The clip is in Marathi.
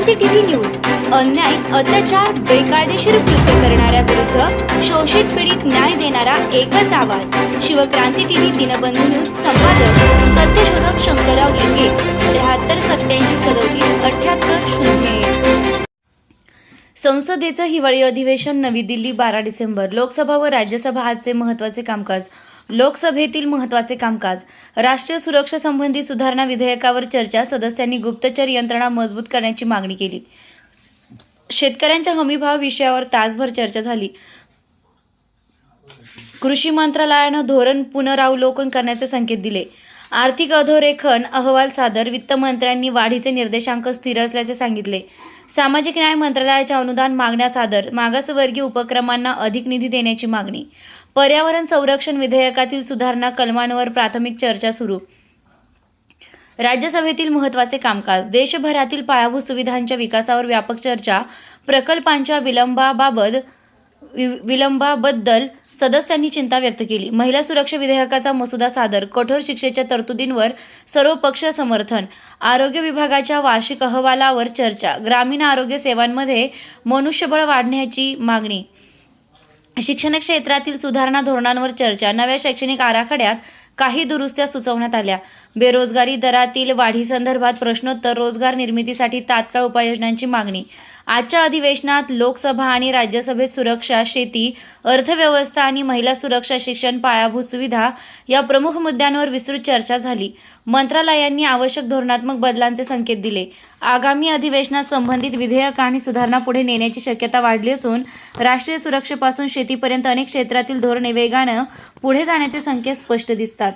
क्रांती टीव्ही न्यूज अन्याय, अत्याचार, बेकायदेशीर कृत्य करणाऱ्या विरुद्ध शोषित पीडित न्याय देणारा एकच आवाज. Shivkranti TV Dinbandhu news. संपादक सत्यशोधक शंकरराव लिंगे. 7387377880. संसदेचं हिवाळी अधिवेशन नवी दिल्ली 12 डिसेंबर. लोकसभा व राज्यसभा आजचे महत्त्वाचे कामकाज. लोकसभेतील महत्त्वाचे कामकाज. राष्ट्रीय सुरक्षा संबंधी सुधारणा विधेयकावर चर्चा. सदस्यांनी गुप्तचर यंत्रणा मजबूत करण्याची मागणी केली. शेतकऱ्यांच्या हमीभाव विषयावर तासभर चर्चा झाली. कृषी मंत्रालयानं धोरण पुनरावलोकन करण्याचे संकेत दिले. आर्थिक अधोरेखन अहवाल सादर. वित्तमंत्र्यांनी वाढीचे निर्देशांक स्थिर असल्याचे सांगितले. सामाजिक न्याय मंत्रालयाच्या अनुदान मागण्या सादर. मागासवर्गीय उपक्रमांना अधिक निधी देण्याची मागणी. पर्यावरण संरक्षण विधेयकातील सुधारणा कलमांवर प्राथमिक चर्चा सुरू. राज्यसभेतील महत्त्वाचे कामकाज. देशभरातील पायाभूत सुविधांच्या विकासावर व्यापक चर्चा. प्रकल्पांच्या विलंबाबद्दल सदस्यांनी चिंता व्यक्त केली. महिला सुरक्षा विधेयकाचा मसुदा सादर. कठोर शिक्षेच्या तरतुदींवर सर्वपक्षीय समर्थन. आरोग्य विभागाच्या वार्षिक अहवालावर चर्चा. ग्रामीण आरोग्य सेवांमध्ये मनुष्यबळ वाढण्याची मागणी. शिक्षण क्षेत्रातील सुधारणा धोरणांवर चर्चा. नव्या शैक्षणिक आराखड्यात काही दुरुस्त्या सुचवण्यात आल्या. बेरोजगारी दरातील वाढीसंदर्भात प्रश्नोत्तर. रोजगार निर्मितीसाठी तात्काळ उपाययोजनांची मागणी. आजच्या अधिवेशनात लोकसभा आणि राज्यसभेत सुरक्षा, शेती, अर्थव्यवस्था आणि महिला सुरक्षा, शिक्षण, पायाभूत सुविधा या प्रमुख मुद्द्यांवर विस्तृत चर्चा झाली. मंत्रालयांनी आवश्यक धोरणात्मक बदलांचे संकेत दिले. आगामी अधिवेशनात संबंधित विधेयक आणि सुधारणा पुढे नेण्याची शक्यता वाढली असून राष्ट्रीय सुरक्षेपासून शेतीपर्यंत अनेक क्षेत्रातील धोरणे वेगानं पुढे जाण्याचे संकेत स्पष्ट दिसतात.